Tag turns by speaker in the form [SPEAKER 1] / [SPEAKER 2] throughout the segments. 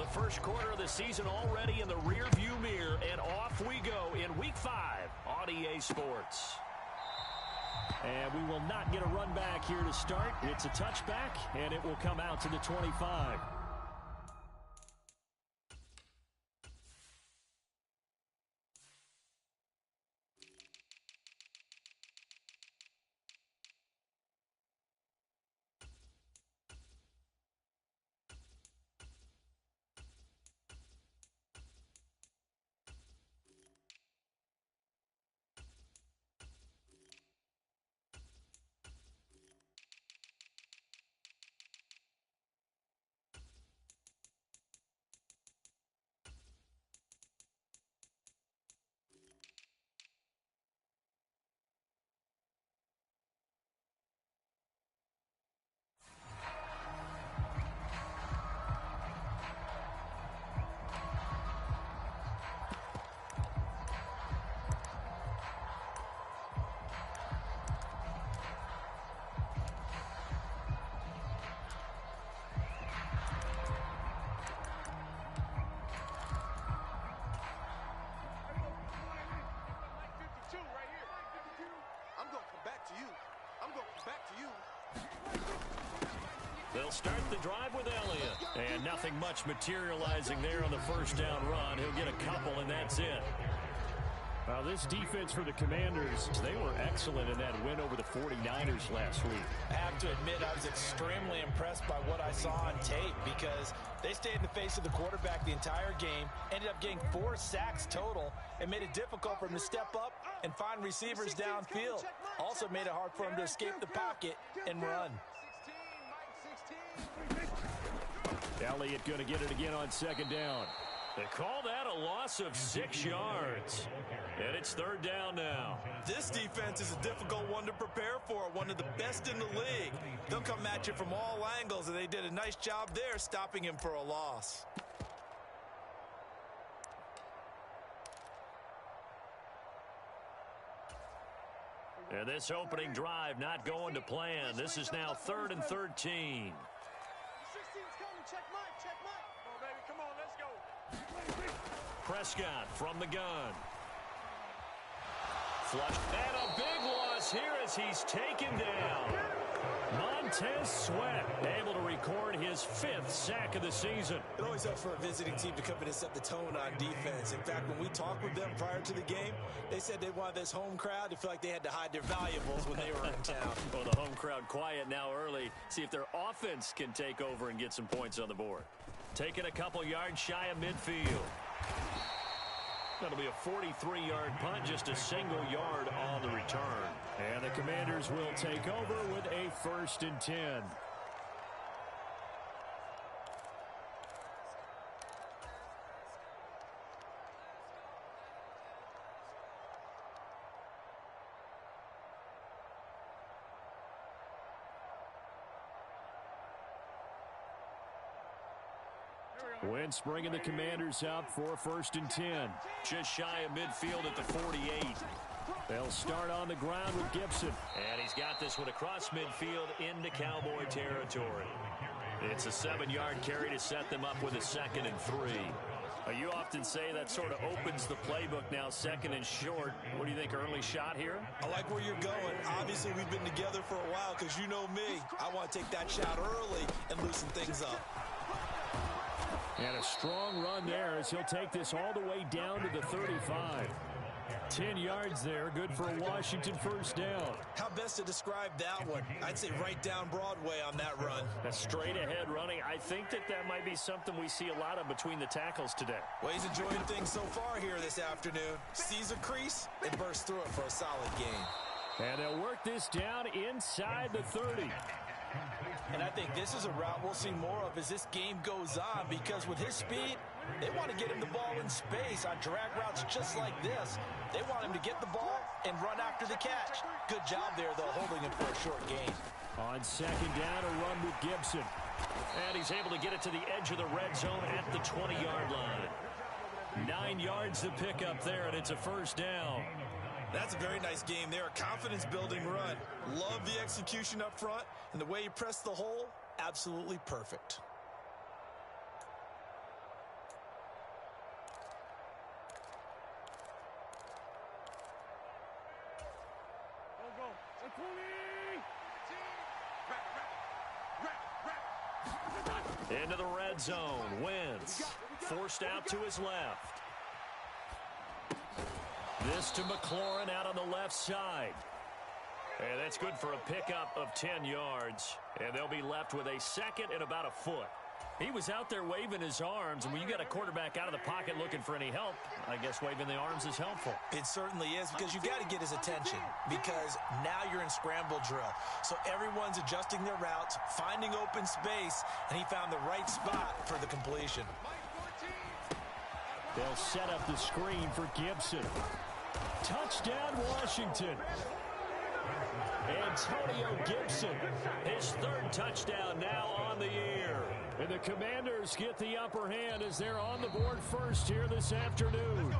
[SPEAKER 1] first quarter of the season already in the rearview mirror, and off we go in Week 5 on EA Sports. And we will not get a run back here to start. It's a touchback, and it will come out to the 25. They'll start the drive with Elliott. And nothing much materializing there on the first down run. He'll get a couple, and that's it. Well, this defense for the Commanders, they were excellent in that win over the 49ers last week.
[SPEAKER 2] I have to admit, I was extremely impressed by what I saw on tape because they stayed in the face of the quarterback the entire game, ended up getting 4 sacks total, and made it difficult for him to step up and find receivers downfield. Also made it hard for him to escape the pocket and run.
[SPEAKER 1] Elliott going to get it again on second down. They call that a loss of 6 yards. And it's third down now.
[SPEAKER 2] This defense is a difficult one to prepare for, one of the best in the league. They'll come at you from all angles, and they did a nice job there stopping him for a loss.
[SPEAKER 1] And this opening drive not going to plan. This is now 3rd and 13. Prescott from the gun. Flush. And a big loss here as he's taken down. Montez Sweat able to record his 5th sack of the season.
[SPEAKER 2] It always helps for a visiting team to come in and set the tone on defense. In fact, when we talked with them prior to the game, they said they wanted this home crowd to feel like they had to hide their valuables when they were in town.
[SPEAKER 1] Well, the home crowd quiet now early. See if their offense can take over and get some points on the board. Taking a couple yards shy of midfield. That'll be a 43-yard punt, just a single yard on the return. And the Commanders will take over with a 1st and 10. Wentz bringing the Commanders out for 1st and 10. Just shy of midfield at the 48. They'll start on the ground with Gibson. And he's got this one across midfield into Cowboy territory. It's a 7-yard carry to set them up with a 2nd and 3. You often say that sort of opens the playbook now, 2nd and short. What do you think, early shot here?
[SPEAKER 2] I like where you're going. Obviously, we've been together for a while because you know me. I want to take that shot early and loosen things up.
[SPEAKER 1] And a strong run there as he'll take this all the way down to the 35. 10 yards there, good for a Washington 1st down.
[SPEAKER 2] How best to describe that one? I'd say right down Broadway on that run.
[SPEAKER 1] A straight ahead running. I think that might be something we see a lot of between the tackles today.
[SPEAKER 2] Well, he's enjoying things so far here this afternoon. Sees a crease and bursts through it for a solid game.
[SPEAKER 1] And they'll work this down inside the 30.
[SPEAKER 2] And I think this is a route we'll see more of as this game goes on, because with his speed, they want to get him the ball in space on drag routes just like this. They want him to get the ball and run after the catch. Good job there, though, holding him for a short gain.
[SPEAKER 1] On 2nd down, a run with Gibson. And he's able to get it to the edge of the red zone at the 20-yard line. 9 yards to pick up there, and it's a 1st down.
[SPEAKER 2] That's a very nice game there, a confidence-building run. Love the execution up front, and the way he pressed the hole, absolutely perfect.
[SPEAKER 1] Into the red zone. Wentz forced out to his left. This to McLaurin out on the left side. And that's good for a pickup of 10 yards. And they'll be left with a second and about a foot. He was out there waving his arms, and when you got a quarterback out of the pocket looking for any help, I guess waving the arms is helpful.
[SPEAKER 2] It certainly is, because you got to get his attention, because now you're in scramble drill. So everyone's adjusting their routes, finding open space, and he found the right spot for the completion.
[SPEAKER 1] They'll set up the screen for Gibson. Touchdown, Washington. Antonio Gibson, his third touchdown now on the year. And the Commanders get the upper hand as they're on the board first here this afternoon.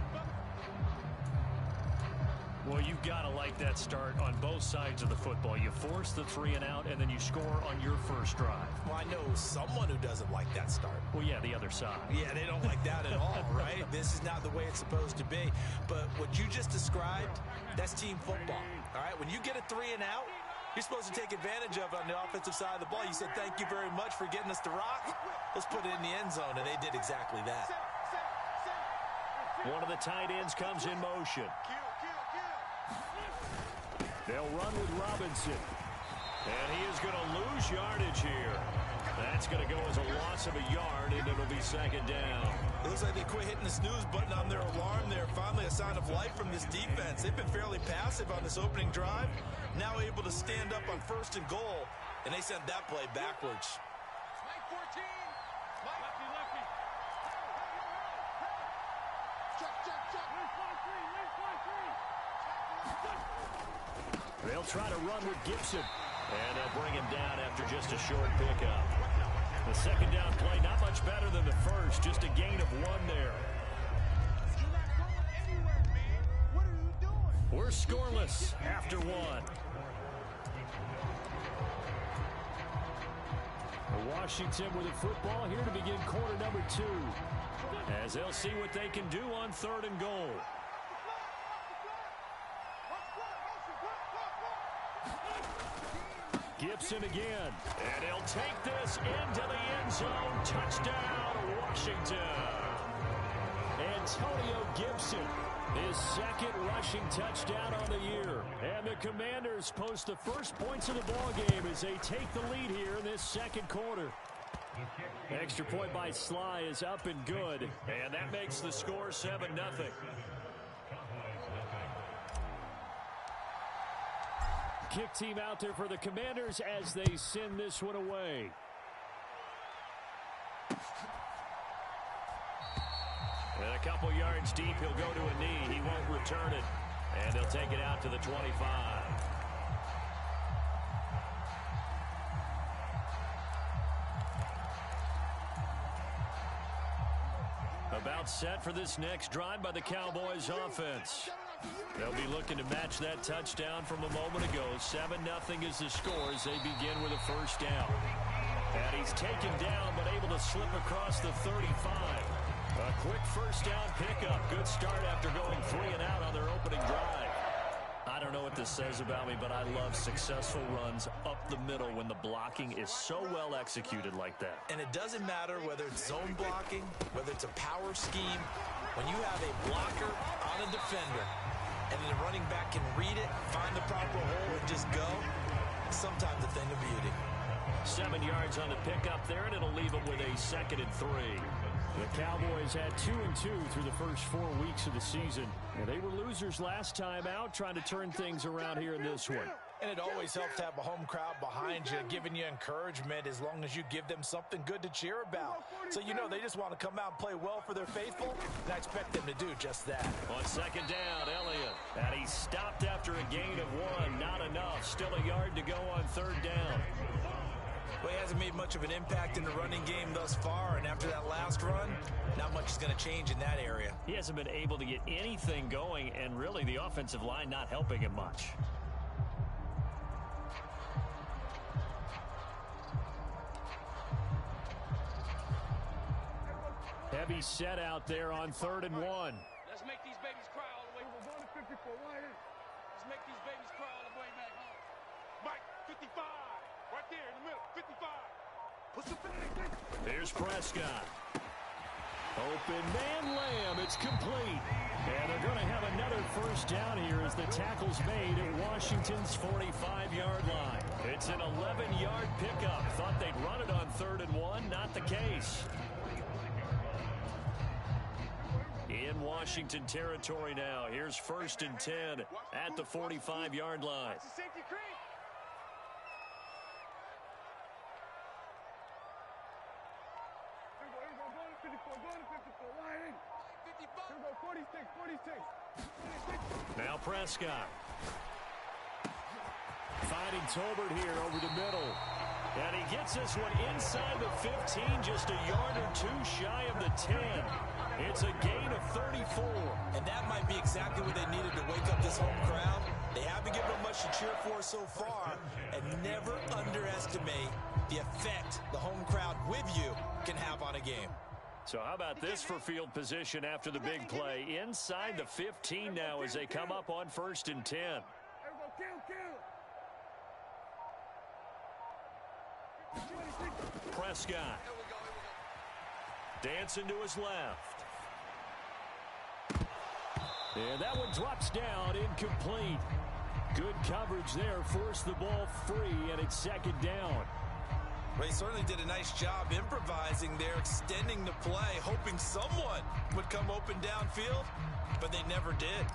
[SPEAKER 1] Well, you've got to like that start on both sides of the football. You force the 3 and out, and then you score on your first drive.
[SPEAKER 2] Well, I know someone who doesn't like that start.
[SPEAKER 1] Well, yeah, the other side.
[SPEAKER 2] Yeah, they don't like that at all, right? This is not the way it's supposed to be. But what you just described, that's team football, all right? When you get a 3 and out, you're supposed to take advantage of it on the offensive side of the ball. You said, thank you very much for getting us the rock. Let's put it in the end zone, and they did exactly that.
[SPEAKER 1] One of the tight ends comes in motion. They'll run with Robinson. And he is going to lose yardage here. That's going to go as a loss of a yard, and it'll be second down.
[SPEAKER 2] It looks like they quit hitting the snooze button on their alarm there. Finally a sign of life from this defense. They've been fairly passive on this opening drive. Now able to stand up on 1st and goal, and they sent that play backwards.
[SPEAKER 3] Mike 14. Mike. Lefty. Check.
[SPEAKER 1] They'll try to run with Gibson. And they'll bring him down after just a short pickup. The second down play, not much better than the first. Just a gain of 1 there.
[SPEAKER 3] You're not going anywhere, man. What are you doing?
[SPEAKER 1] We're scoreless after 1. Washington with the football here to begin quarter number 2. As they'll see what they can do on 3rd and goal. Gibson again. And he'll take this into the end zone. Touchdown, Washington. Antonio Gibson, his second rushing touchdown on the year. And the Commanders post the first points of the ballgame as they take the lead here in this second quarter. Extra point by Sly is up and good. And that makes the score 7-0. Kick team out there for the Commanders as they send this one away. And a couple yards deep, he'll go to a knee. He won't return it. And they'll take it out to the 25. About set for this next drive by the Cowboys offense. They'll be looking to match that touchdown from a moment ago. 7-0 is the score as they begin with a first down. And he's taken down but able to slip across the 35. A quick first down pickup. Good start after going 3 and out on their opening drive. I don't know what this says about me, but I love successful runs up the middle when the blocking is so well executed like that.
[SPEAKER 2] And it doesn't matter whether it's zone blocking, whether it's a power scheme. When you have a blocker on a defender and the running back can read it, find the proper hole, and just go, sometimes a thing of beauty.
[SPEAKER 1] 7 yards on the pickup there, and it'll leave them with a 2nd and 3. The Cowboys had 2-2 through the first 4 weeks of the season. And they were losers last time out, trying to turn things around here in this one.
[SPEAKER 2] And it always helps to have a home crowd behind you, giving you encouragement as long as you give them something good to cheer about. So you know they just want to come out and play well for their faithful, and I expect them to do just that.
[SPEAKER 1] On 2nd down, Elliott. And he stopped after a gain of 1. Not enough. Still a yard to go on 3rd down.
[SPEAKER 2] Well, he hasn't made much of an impact in the running game thus far, and after that last run, not much is going to change in that area.
[SPEAKER 1] He hasn't been able to get anything going, and really the offensive line not helping him much. Heavy set out there on 3rd and 1.
[SPEAKER 3] Let's make these babies cry all the way. We're going to 54 wide. Let's make these babies cry all the way back home. Mike, 55. Right there in the middle, 55. Push up in there.
[SPEAKER 1] Here's Prescott. Open man Lamb. It's complete. And they're going to have another first down here as the tackle's made at Washington's 45-yard line. It's an 11-yard pickup. Thought they'd run it on 3rd and 1. Not the case. In Washington territory now. Here's 1st and 10 at the 45-yard line.
[SPEAKER 3] That's a safety creep. Go to 54, line in. 54. Here we go, 46.
[SPEAKER 1] Now Prescott. Finding Tolbert here over the middle. And he gets this one inside the 15, just a yard or two shy of the 10. It's a gain of 34.
[SPEAKER 2] And that might be exactly what they needed to wake up this home crowd. They haven't given them much to cheer for so far. And never underestimate the effect the home crowd with you can have on a game.
[SPEAKER 1] So how about this for field position after the big play? Inside the 15 now as they come up on 1st and 10. Prescott. Dancing to his left. And that one drops down, incomplete. Good coverage there, forced the ball free, and it's 2nd down.
[SPEAKER 2] They certainly did a nice job improvising there, extending the play, hoping someone would come open downfield, but they never did.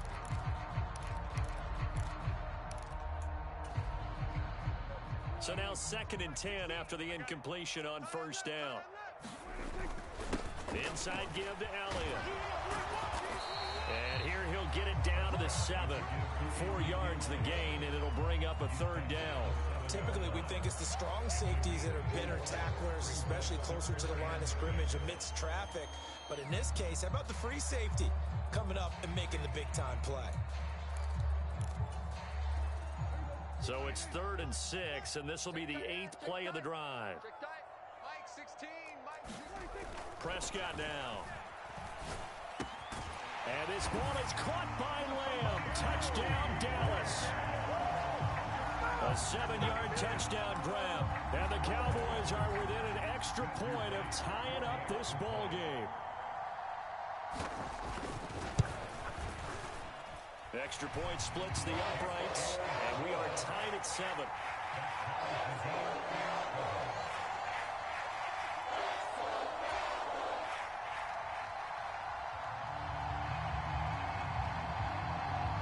[SPEAKER 1] So now 2nd and 10 after the incompletion on 1st down. Inside give to Elliott. And here he'll get it down to the 7. 4 yards the gain, and it'll bring up a 3rd down.
[SPEAKER 2] Typically, we think it's the strong safeties that are better tacklers, especially closer to the line of scrimmage amidst traffic. But in this case, how about the free safety coming up and making the big-time play?
[SPEAKER 1] So it's 3rd and 6, and this will be the 8th play of the drive.
[SPEAKER 3] Mike 16, Mike 16.
[SPEAKER 1] Prescott now. And this ball is caught by Lamb. Touchdown, Dallas. A 7-yard touchdown grab. And the Cowboys are within an extra point of tying up this ball game. Extra point splits the uprights, and we are tied at 7.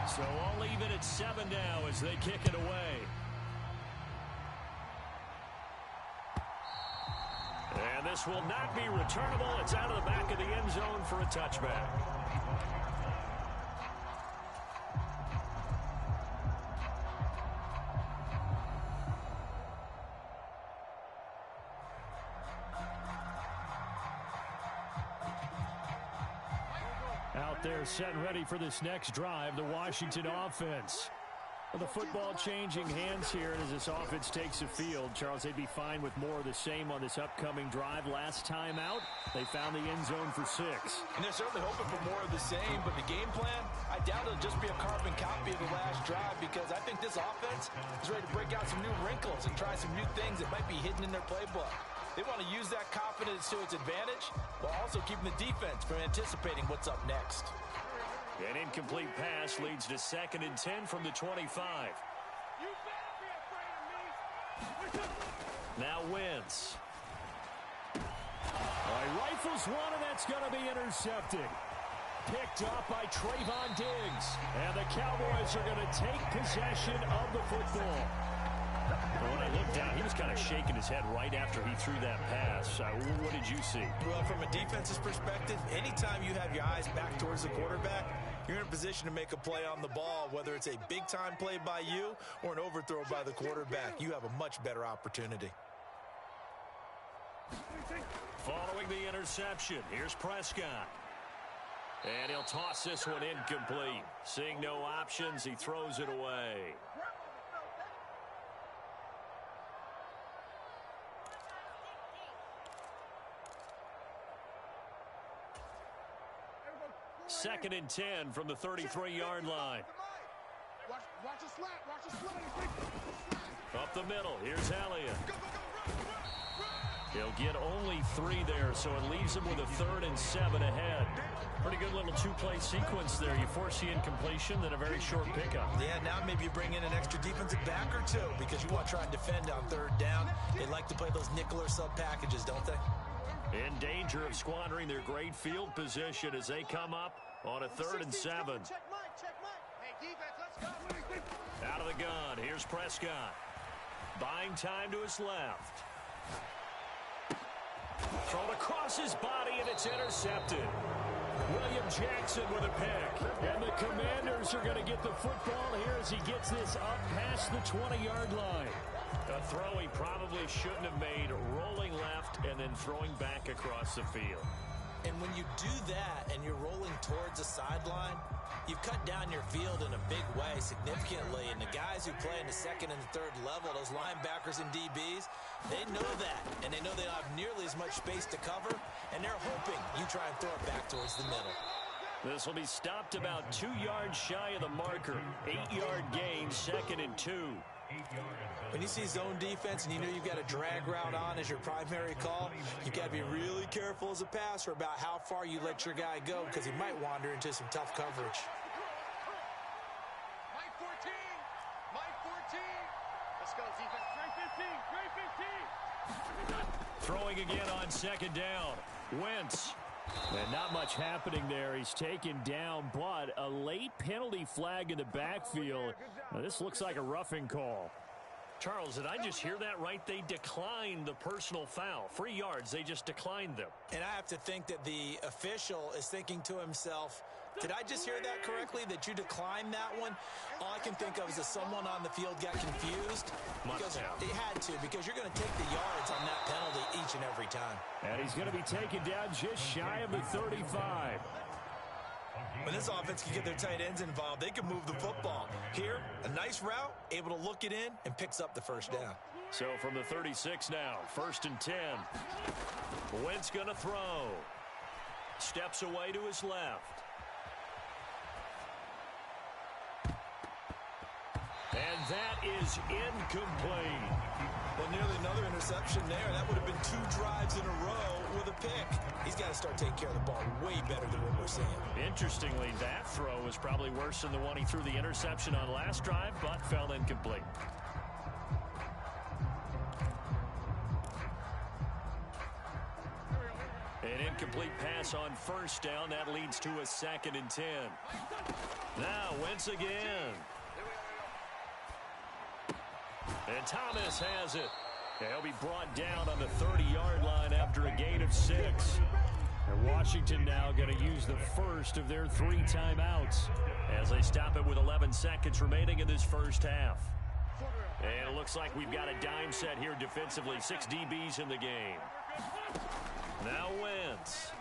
[SPEAKER 1] So all even at 7 now as they kick it away. And this will not be returnable. It's out of the back of the end zone for a touchback. Out there set and ready for this next drive, the Washington offense. Well, the football changing hands here as this offense takes the field. Charles, they'd be fine with more of the same on this upcoming drive. Last time out, they found the end zone for 6.
[SPEAKER 2] And they're certainly hoping for more of the same, but the game plan, I doubt it'll just be a carbon copy of the last drive, because I think this offense is ready to break out some new wrinkles and try some new things that might be hidden in their playbook. They want to use that confidence to its advantage while also keeping the defense from anticipating what's up next.
[SPEAKER 1] An incomplete pass leads to 2nd and 10 from the 25.
[SPEAKER 3] You better be afraid of me.
[SPEAKER 1] Now Wentz. Rifles one, and that's going to be intercepted. Picked up by Trayvon Diggs. And the Cowboys are going to take possession of the football. Well, when I looked down, he was kind of shaking his head right after he threw that pass. What did you see?
[SPEAKER 2] Well, from a defense's perspective, anytime you have your eyes back towards the quarterback, you're in a position to make a play on the ball, whether it's a big-time play by you or an overthrow by the quarterback. You have a much better opportunity.
[SPEAKER 1] Following the interception, here's Prescott. And he'll toss this one incomplete. Seeing no options, he throws it away. Second and 10 from the 33-yard line.
[SPEAKER 3] Watch the slap. Watch the slap.
[SPEAKER 1] up the middle. Here's Elliott. He'll get only 3 there, so it leaves him with a 3rd and 7 ahead. Pretty good little 2-play sequence there. You force the incompletion, then a very short pickup.
[SPEAKER 2] Yeah, now maybe you bring in an extra defensive back or 2 because you want to try and defend on 3rd down. They like to play those nickel or sub packages, don't they?
[SPEAKER 1] In danger of squandering their great field position as they come up on a 3rd and 7.
[SPEAKER 3] Check Mike. Hey, defense, let's go.
[SPEAKER 1] Out of the gun, here's Prescott. Buying time to his left. Thrown across his body, and it's intercepted. William Jackson with a pick. And the Commanders are going to get the football here as he gets this up past the 20-yard line. A throw he probably shouldn't have made, rolling left and then throwing back across the field.
[SPEAKER 2] And when you do that and you're rolling towards the sideline, you've cut down your field in a big way significantly. And the guys who play in the 2nd and 3rd level, those linebackers and DBs, they know that. And they know they don't have nearly as much space to cover. And they're hoping you try and throw it back towards the middle.
[SPEAKER 1] This will be stopped about 2 yards shy of the marker. 8-yard gain, 2nd and 2.
[SPEAKER 2] When you see zone defense and you know you've got a drag route on as your primary call, you've got to be really careful as a passer about how far you let your guy go because he might wander into some tough coverage.
[SPEAKER 3] Mike 14. Let's go, defense. Great 15.
[SPEAKER 1] Throwing again on 2nd down. Wentz. And not much happening there. He's taken down, but a late penalty flag in the backfield. Now, this looks like a roughing call. Charles, did I just hear that right? They declined the personal foul. 3 yards, they just declined them.
[SPEAKER 2] And I have to think that the official is thinking to himself, did I just hear that correctly, that you declined that one? All I can think of is that someone on the field got confused.
[SPEAKER 1] Must have.
[SPEAKER 2] He had to, because you're going to take the yards on that penalty each and every time.
[SPEAKER 1] And he's going to be taken down just shy of the 35.
[SPEAKER 2] When this offense can get their tight ends involved, they can move the football. Here, a nice route, able to look it in, and picks up the 1st down.
[SPEAKER 1] So from the 36 now, 1st and 10. Wentz going to throw. Steps away to his left. And that is incomplete.
[SPEAKER 2] Well, nearly another interception there. That would have been 2 drives in a row with a pick. He's got to start taking care of the ball way better than what we're seeing.
[SPEAKER 1] Interestingly, that throw was probably worse than the one he threw the interception on last drive, but fell incomplete. An incomplete pass on 1st down. That leads to a 2nd and 10. Now, Wentz again. And Thomas has it. He'll be brought down on the 30-yard line after a gain of 6. And Washington now going to use the first of their 3 timeouts as they stop it with 11 seconds remaining in this first half. And it looks like we've got a dime set here defensively. 6 DBs in the game. Now Wentz.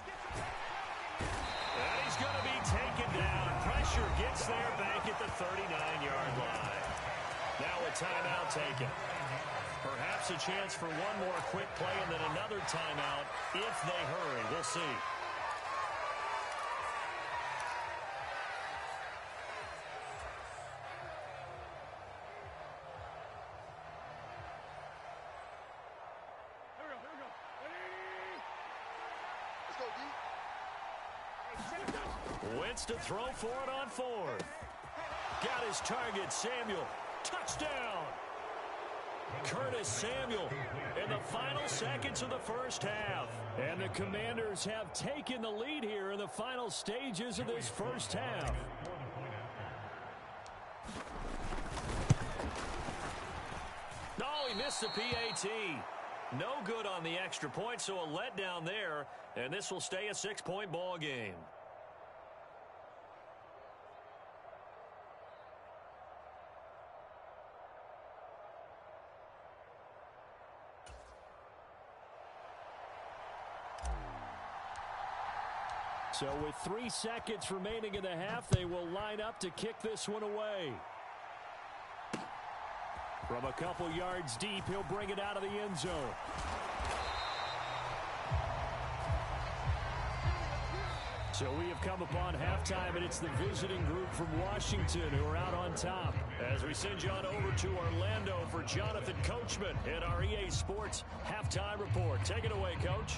[SPEAKER 1] And he's going to be taken down. Pressure gets there back at the 39-yard line. Now a timeout taken. Perhaps a chance for one more quick play and then another timeout if they hurry. We'll see. Wentz to throw for it on 4th. Got his target, Samuel. Touchdown! Curtis Samuel in the final seconds of the first half. And the Commanders have taken the lead here in the final stages of this first half. Oh, he missed the PAT. No good on the extra point, so a letdown there. And this will stay a 6-point ball game. So with 3 seconds remaining in the half, they will line up to kick this one away. From a couple yards deep, he'll bring it out of the end zone. So we have come upon halftime, and it's the visiting group from Washington who are out on top as As we send you on over to Orlando for Jonathan Coachman in our EA Sports Halftime Report. Take it away, Coach.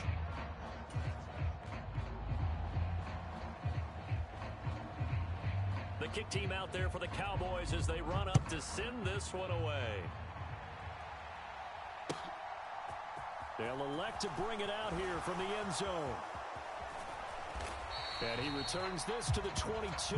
[SPEAKER 1] The kick team out there for the Cowboys as they run up to send this one away. They'll elect to bring it out here from the end zone. And he returns this to the 22.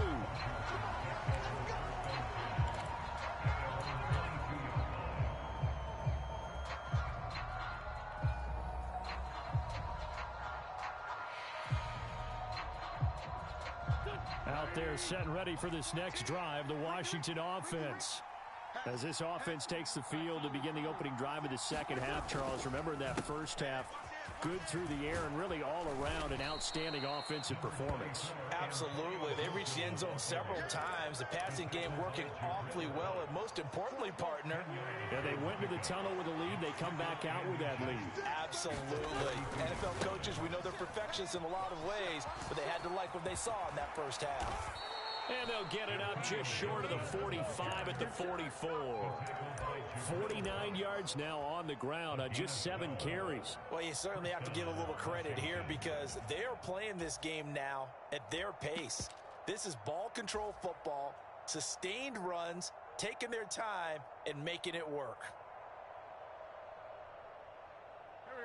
[SPEAKER 1] Out there set and ready for this next drive, the Washington offense. As this offense takes the field to begin the opening drive of the second half, Charles, remember that first half, good through the air and really all around an outstanding offensive performance.
[SPEAKER 2] Absolutely. They reached the end zone several times. The passing game working awfully well, and most importantly, partner.
[SPEAKER 1] Yeah, they went into the tunnel with a lead. They come back out with that lead.
[SPEAKER 2] Absolutely. NFL coaches, we know they're perfectionists in a lot of ways, but they had to like what they saw in that first half.
[SPEAKER 1] And they'll get it up just short of the 45 at the 44. 49 yards now on the ground on just 7 carries.
[SPEAKER 2] Well, you certainly have to give a little credit here because they are playing this game now at their pace. This is ball control football, sustained runs, taking their time, and making it work.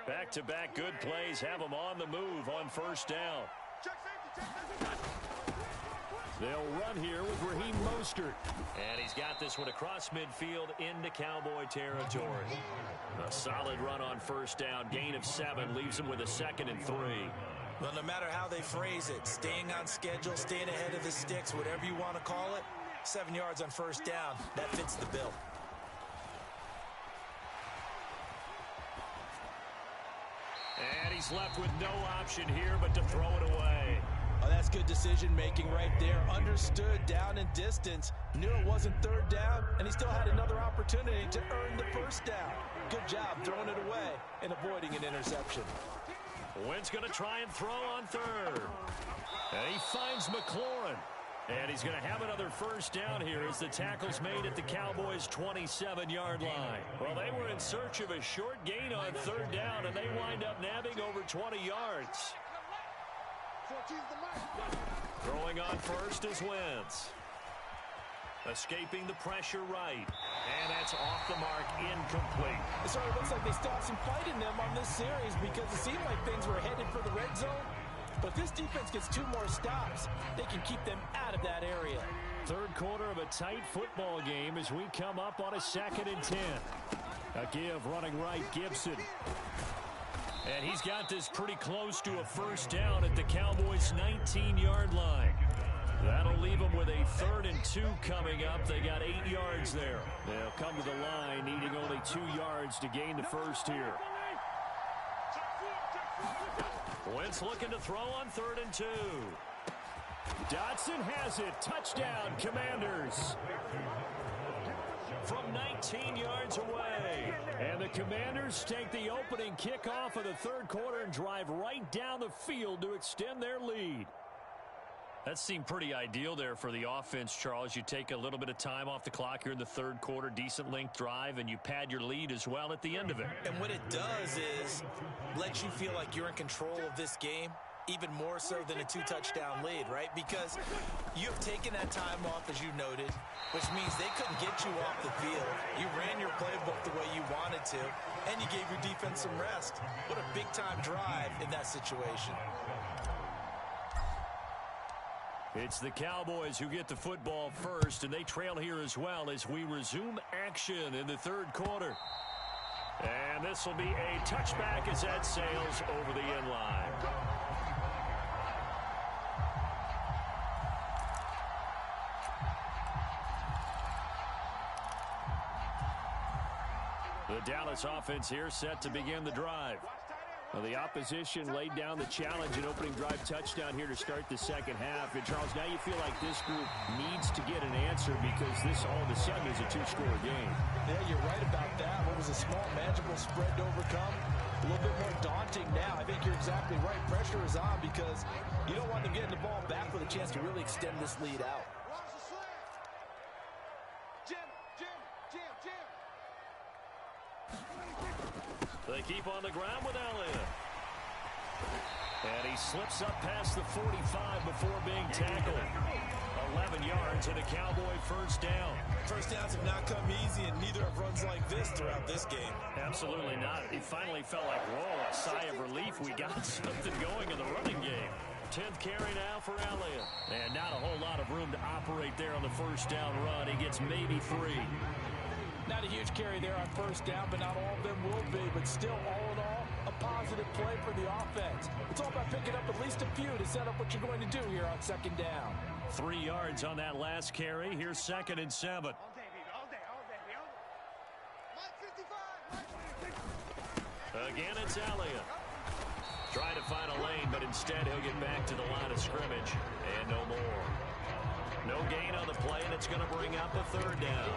[SPEAKER 1] Back-to-back good plays have them on the move on first down. They'll run here with Raheem Mostert. And he's got this one across midfield into Cowboy territory. A solid run on first down. Gain of 7 leaves him with a 2nd and 3.
[SPEAKER 2] Well, no matter how they phrase it, staying on schedule, staying ahead of the sticks, whatever you want to call it, 7 yards on first down, that fits the bill.
[SPEAKER 1] And he's left with no option here but to throw it away.
[SPEAKER 2] Oh, that's good decision-making right there. Understood down and distance. Knew it wasn't third down, and he still had another opportunity to earn the first down. Good job throwing it away and avoiding an interception.
[SPEAKER 1] Wentz going to try and throw on third. And he finds McLaurin. And he's going to have another first down here as the tackle's made at the Cowboys' 27-yard line. Well, they were in search of a short gain on third down, and they wind up nabbing over 20 yards. Throwing on first is Wentz. Escaping the pressure right. And that's off the mark, incomplete.
[SPEAKER 2] It sort of looks like they still have some fight in them on this series because it seemed like things were headed for the red zone. But if this defense gets 2 more stops, they can keep them out of that area.
[SPEAKER 1] Third quarter of a tight football game as we come up on a 2nd and 10. A give running right, Gibson. And he's got this pretty close to a first down at the Cowboys' 19-yard line. That'll leave them with a 3rd and 2 coming up. They got 8 yards there. They'll come to the line needing only 2 yards to gain the first here. Wentz looking to throw on 3rd and 2. Dotson has it. Touchdown, Commanders. From 19 yards away. And the Commanders take the opening kickoff of the third quarter and drive right down the field to extend their lead. That seemed pretty ideal there for the offense, Charles. You take a little bit of time off the clock here in the third quarter, decent length drive, and you pad your lead as well at the end of it.
[SPEAKER 2] And what it does is let you feel like you're in control of this game, even more so than a 2-touchdown lead, right? Because you have taken that time off, as you noted, which means they couldn't get you off the field. You ran your playbook the way you wanted to, and you gave your defense some rest. What a big-time drive in that situation.
[SPEAKER 1] It's the Cowboys who get the football first, and they trail here as well as we resume action in the third quarter. And this will be a touchback as that sails over the end line. The Dallas offense here set to begin the drive. Well, the opposition laid down the challenge and opening drive touchdown here to start the second half. And, Charles, now you feel like this group needs to get an answer because this all of a sudden is a 2-score game.
[SPEAKER 2] Yeah, you're right about that. What was a small, manageable spread to overcome? A little bit more daunting now. I think you're exactly right. Pressure is on because you don't want them getting the ball back with a chance to really extend this lead out.
[SPEAKER 1] They keep on the ground with Elliott. And he slips up past the 45 before being tackled. 11 yards and a Cowboy first down.
[SPEAKER 2] First downs have not come easy, and neither have runs like this throughout this game.
[SPEAKER 1] Absolutely not. It finally felt like, whoa, a sigh of relief. We got something going in the running game. 10th carry now for Elliott. And not a whole lot of room to operate there on the first down run. He gets maybe 3.
[SPEAKER 2] Not a huge carry there on first down, but not all of them will be. But still, all in all, a positive play for the offense. It's all about picking up at least a few to set up what you're going to do here on second down.
[SPEAKER 1] 3 yards on that last carry. Here's 2nd and 7. Again, it's Elliott. Trying to find a lane, but instead he'll get back to the line of scrimmage. And no more. No gain on the play, and it's going to bring up a 3rd down.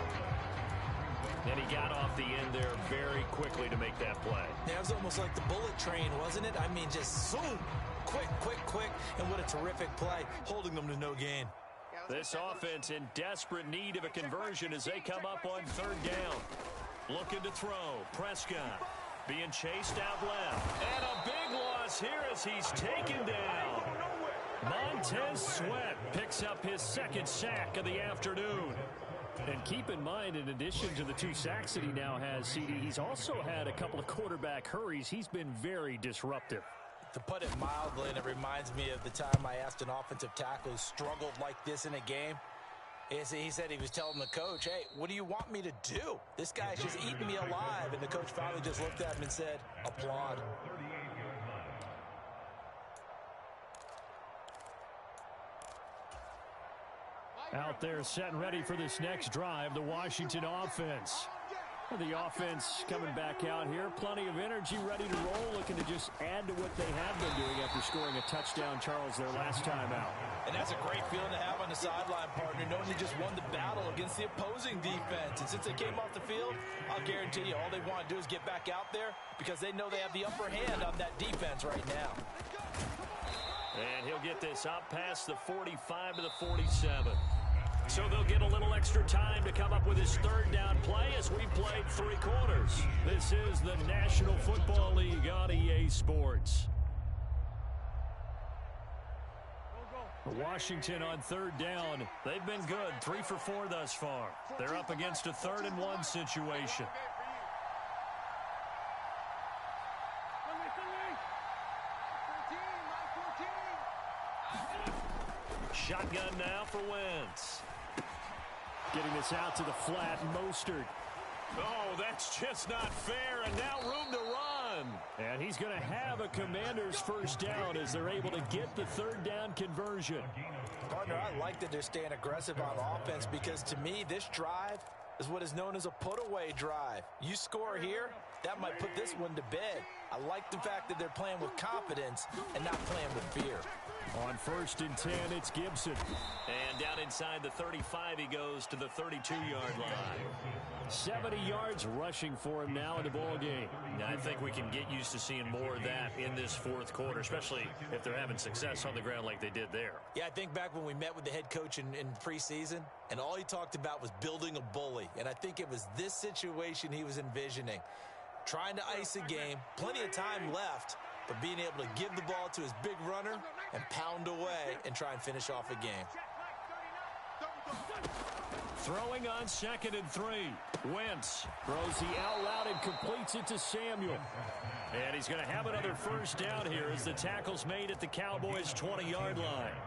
[SPEAKER 1] And he got off the end there very quickly to make that play.
[SPEAKER 2] Yeah, it was almost like the bullet train, wasn't it? I mean, just zoom. Quick, quick, quick. And what a terrific play, holding them to no gain.
[SPEAKER 1] This offense in desperate need of a conversion as they come up on 3rd down. Looking to throw. Prescott being chased out left. And a big loss here as he's taken down. Montez Sweat picks up his 2nd sack of the afternoon. And keep in mind, in addition to the 2 sacks that he now has, CD, he's also had a couple of quarterback hurries. He's been very disruptive.
[SPEAKER 2] To put it mildly, and it reminds me of the time I asked an offensive tackle who struggled like this in a game. He said he was telling the coach, hey, what do you want me to do? This guy's just eating me alive. And the coach finally just looked at him and said, applaud.
[SPEAKER 1] Out there set and ready for this next drive, the Washington offense. The offense coming back out here. Plenty of energy, ready to roll, looking to just add to what they have been doing after scoring a touchdown, Charles, their last time out.
[SPEAKER 2] And that's a great feeling to have on the sideline, partner, knowing you just won the battle against the opposing defense. And since they came off the field, I'll guarantee you all they want to do is get back out there because they know they have the upper hand on that defense right now.
[SPEAKER 1] And he'll get this up past the 45 to the 47. So they'll get a little extra time to come up with his 3rd down play as we played 3 quarters. This is the National Football League on EA Sports. Washington on 3rd down. They've been good, 3 for 4 thus far. They're up against a 3rd and 1 situation. Shotgun now for Wentz. Getting this out to the flat, Mostert. Oh, that's just not fair, and now room to run. And he's going to have a Commanders first down as they're able to get the 3rd down conversion.
[SPEAKER 2] Partner, I like that they're staying aggressive on offense because to me, this drive is what is known as a put-away drive. You score here, that might put this one to bed. I like the fact that they're playing with confidence and not playing with fear.
[SPEAKER 1] On 1st and 10, it's Gibson. And down inside the 35, he goes to the 32-yard line. 70 yards rushing for him now in the ball game. I think we can get used to seeing more of that in this 4th quarter, especially if they're having success on the ground like they did there.
[SPEAKER 2] Yeah, I think back when we met with the head coach in preseason, and all he talked about was building a bully. And I think it was this situation he was envisioning. Trying to ice a game, plenty of time left, but being able to give the ball to his big runner and pound away and try and finish off a game.
[SPEAKER 1] Throwing on 2nd and 3. Wentz throws the out route and completes it to Samuel. And he's going to have another first down here as the tackle's made at the Cowboys' 20-yard line.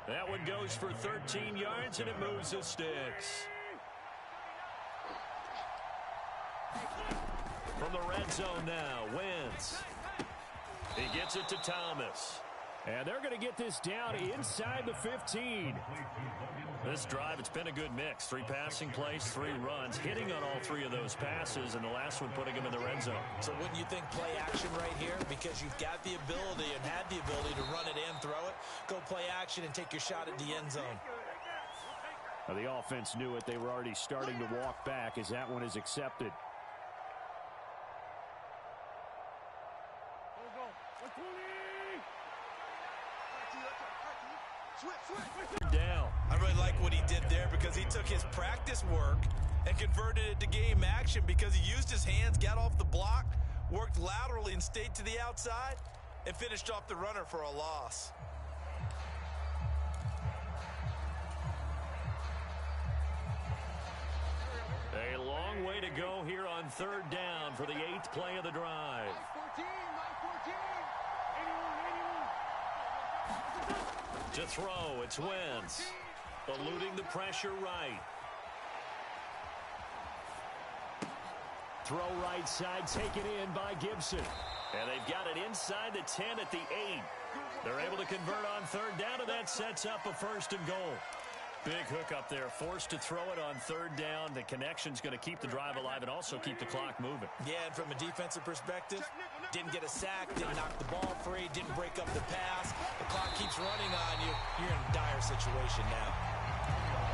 [SPEAKER 1] That one goes for 13 yards, and it moves the sticks. From the red zone now, Wentz. He gets it to Thomas. And they're going to get this down inside the 15. This drive, it's been a good mix. 3 passing plays, 3 runs, hitting on all 3 of those passes, and the last one putting him in the red zone.
[SPEAKER 2] So wouldn't you think play action right here? Because you've got the ability and had the ability to run it and throw it. Go play action and take your shot at the end zone.
[SPEAKER 1] Now, the offense knew it. They were already starting to walk back as that one is accepted.
[SPEAKER 2] Down. I really like what he did there because he took his practice work and and converted it to game action because he used his hands, got off the block, worked laterally and stayed to the outside, and finished off the runner for a loss.
[SPEAKER 1] A long way to go here on third down for the 8th play of the drive. To throw, it's Wentz. Eluding the pressure right. Throw right side, taken in by Gibson. And they've got it inside the 10 at the 8. They're able to convert on third down, and that sets up a 1st and goal. Big hook up there, forced to throw it on third down. The connection's going to keep the drive alive and also keep the clock moving.
[SPEAKER 2] Yeah, and from a defensive perspective, didn't get a sack, didn't knock the ball free, didn't break up the pass. The clock keeps running on you. You're in a dire situation now.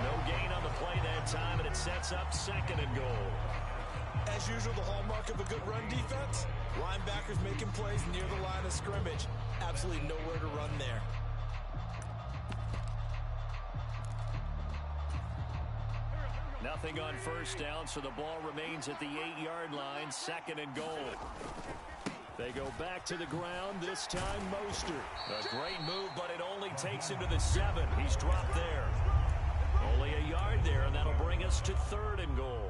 [SPEAKER 1] No gain on the play that time, and it sets up 2nd and goal.
[SPEAKER 2] As usual, the hallmark of a good run defense, linebackers making plays near the line of scrimmage. Absolutely nowhere to run there.
[SPEAKER 1] Nothing on first down, so the ball remains at the 8-yard line, 2nd and goal. They go back to the ground, this time Mostert. A great move, but it only takes him to the 7. He's dropped there. Only a yard there, and that'll bring us to 3rd and goal.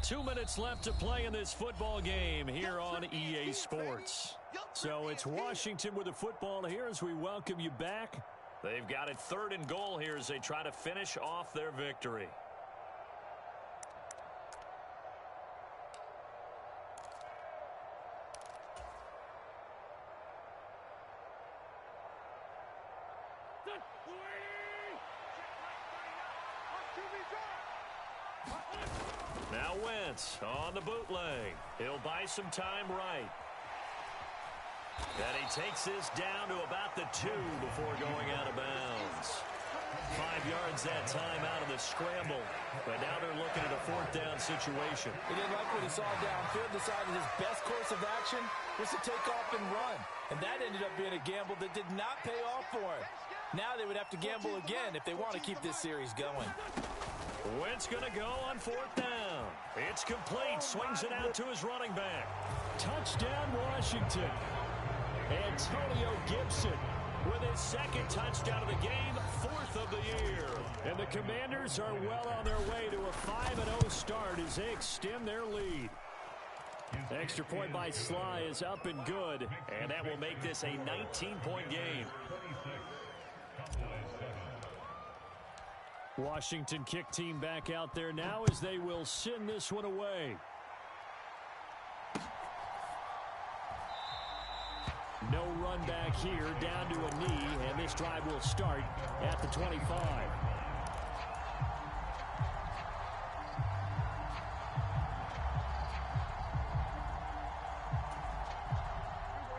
[SPEAKER 1] Two minutes left to play in this football game here on EA Sports. So it's Washington with the football here as we welcome you back. They've got it 3rd and goal here as they try to finish off their victory. Now Wentz on the bootleg. He'll buy some time right. And he takes this down to about the 2 before going out of bounds. 5 yards that time out of the scramble. But now they're looking at a 4th down situation.
[SPEAKER 2] He didn't like what he saw downfield, decided his best course of action was to take off and run. And that ended up being a gamble that did not pay off for him. Now they would have to gamble again if they want to keep this series going.
[SPEAKER 1] Wentz going to go on 4th down. It's complete. Swings it out to his running back. Touchdown, Washington. Antonio Gibson with his 2nd touchdown of the game, 4th of the year. And the Commanders are well on their way to a 5-0 start as they extend their lead. The extra point by Sly is up and good, and that will make this a 19-point game. Washington kick team back out there now as they will send this one away. No run back here, down to a knee, and this drive will start at the 25.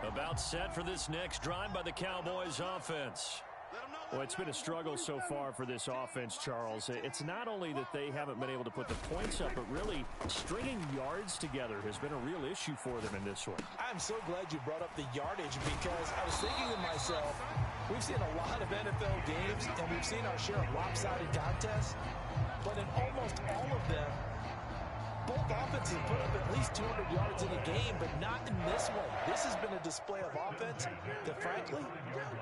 [SPEAKER 1] About set for this next drive by the Cowboys offense. Well, it's been a struggle so far for this offense, Charles. It's not only that they haven't been able to put the points up, but really stringing yards together has been a real issue for them in this one.
[SPEAKER 2] I'm so glad you brought up the yardage because I was thinking to myself, we've seen a lot of NFL games and we've seen our share of lopsided contests, but in almost all of them, both offenses put up at least 200 yards in a game, but not in this one. This has been a display of offense that, frankly,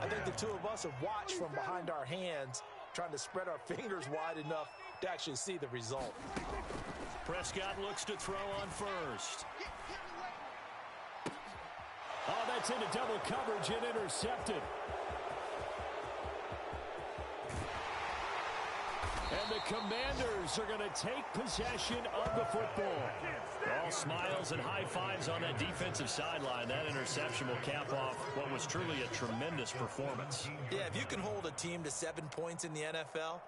[SPEAKER 2] I think the two of us have watched from behind our hands, trying to spread our fingers wide enough to actually see the result.
[SPEAKER 1] Prescott looks to throw on first. Oh, that's into double coverage and intercepted. And the Commanders are going to take possession of the football. All smiles and high fives on that defensive sideline. That interception will cap off what was truly a tremendous performance.
[SPEAKER 2] Yeah, if you can hold a team to 7 points in the NFL,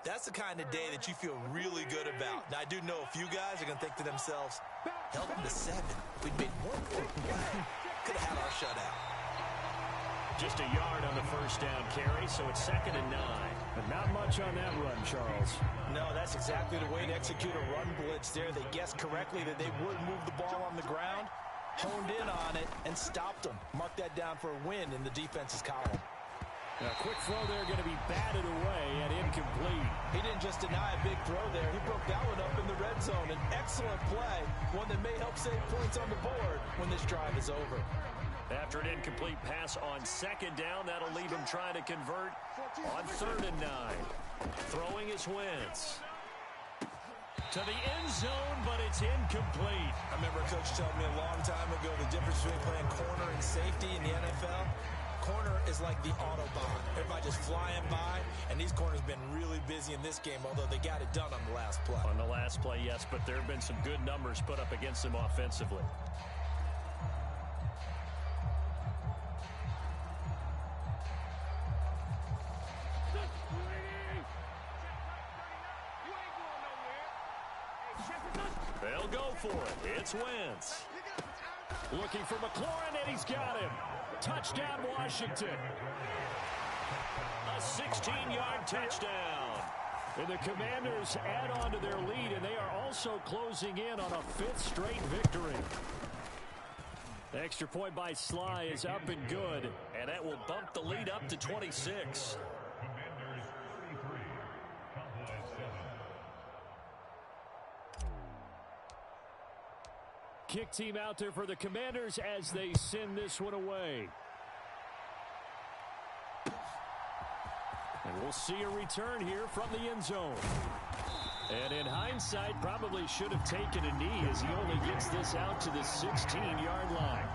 [SPEAKER 2] that's the kind of day that you feel really good about. Now, I do know a few guys are going to think to themselves, held them to 7. We'd made 1 more play. Could have had our shutout.
[SPEAKER 1] Just a yard on the first down carry, so it's 2nd and 9. But not much on that run, Charles.
[SPEAKER 2] No, that's exactly the way to execute a run blitz there. They guessed correctly that they would move the ball on the ground, honed in on it, and stopped them. Mark that down for a win in the defense's column.
[SPEAKER 1] A quick throw there going to be batted away and incomplete.
[SPEAKER 2] He didn't just deny a big throw there. He broke that one up in the red zone. An excellent play, one that may help save points on the board when this drive is over.
[SPEAKER 1] After an incomplete pass on second down, that'll leave him trying to convert on 3rd and 9. Throwing is Wentz. To the end zone, but it's incomplete.
[SPEAKER 2] I remember a coach telling me a long time ago the difference between playing corner and safety in the NFL. Corner is like the Autobahn. Everybody just flying by, and these corners have been really busy in this game, although they got it done on the last play.
[SPEAKER 1] On the last play, yes, but there have been some good numbers put up against them offensively. They'll go for it. It's Wentz. Looking for McLaurin, and he's got him. Touchdown, Washington. A 16-yard touchdown. And the Commanders add on to their lead, and they are also closing in on a 5th straight victory. The extra point by Sly is up and good, and that will bump the lead up to 26. Kick team out there for the Commanders as they send this one away. And we'll see a return here from the end zone. And in hindsight, probably should have taken a knee as he only gets this out to the 16-yard line.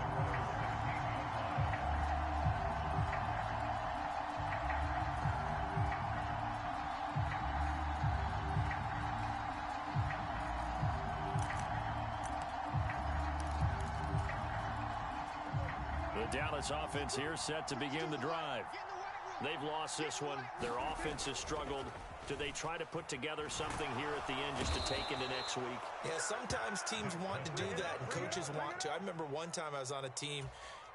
[SPEAKER 1] The Dallas offense here set to begin the drive. They've lost this one. Their offense has struggled. Do they try to put together something here at the end just to take into next week?
[SPEAKER 2] Yeah, sometimes teams want to do that and coaches want to. I remember one time I was on a team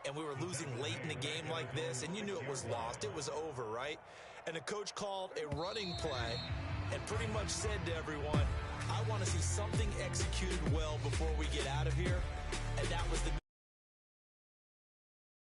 [SPEAKER 2] and we were losing late in the game like this, and you knew it was lost. It was over, right? And the coach called a running play and pretty much said to everyone, I want to see something executed well before we get out of here. And that was the